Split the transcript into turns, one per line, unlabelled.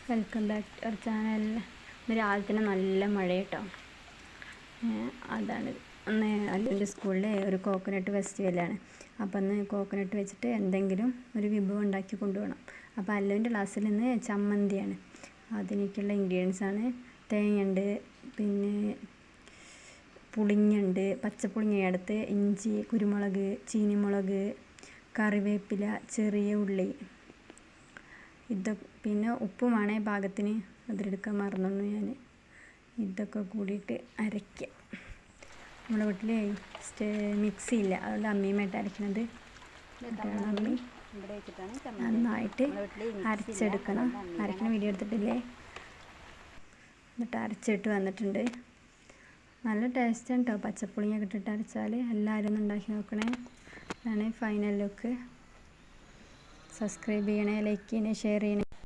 Welcome back to our channel. ഇന്ന് രാവിലെ തന്നെ നല്ല മഴ കേട്ടോ. അതാണ് അന്ന് അല്ലുവിൻ്റെ സ്കൂളിൽ ഒരു കോക്കനട്ട് ഫെസ്റ്റിവലാണ്. അപ്പം അന്ന് കോക്കനട്ട് വെച്ചിട്ട് എന്തെങ്കിലും ഒരു വിഭവം ഉണ്ടാക്കി കൊണ്ടുപോകണം. അപ്പോൾ അല്ലുവിൻ്റെ ക്ലാസ്സിൽ നിന്ന് ചമ്മന്തിയാണ്. അതിലേക്കുള്ള ഇൻഗ്രീഡിയൻസാണ് തേങ്ങയുണ്ട്, പിന്നെ പുളിങ്ങുണ്ട്, പച്ചപ്പുളിങ്ങ അടുത്ത്, ഇഞ്ചി, കുരുമുളക്, ചീനിമുളക്, കറിവേപ്പില, ചെറിയ ഉള്ളി, പിന്നെ ഉപ്പുമാണ് പാകത്തിന്. അതിലെടുക്കാൻ മറന്നു ഞാൻ. ഇതൊക്കെ കൂടിയിട്ട് അരയ്ക്കുക. നമ്മുടെ വീട്ടിൽ മിക്സി ഇല്ല, അതുകൊണ്ട് അമ്മിയുമായിട്ട് അരയ്ക്കുന്നത്. അമ്മി നന്നായിട്ട് അരച്ചെടുക്കണം. അരയ്ക്കുന്ന വീഡിയോ എടുത്തിട്ടില്ലേ? എന്നിട്ട് അരച്ചിട്ട് വന്നിട്ടുണ്ട്. നല്ല ടേസ്റ്റാണ് കേട്ടോ. പച്ചപ്പുളിയൊക്കെ ഇട്ടിട്ട് അരച്ചാൽ എല്ലാവരും ഒന്ന് ഉണ്ടാക്കി നോക്കണേ. അതാണ് ഫൈനൽ ലുക്ക്. സബ്സ്ക്രൈബ് ചെയ്യണേ, ലൈക്ക് ചെയ്യണേ, ഷെയർ ചെയ്യണേ.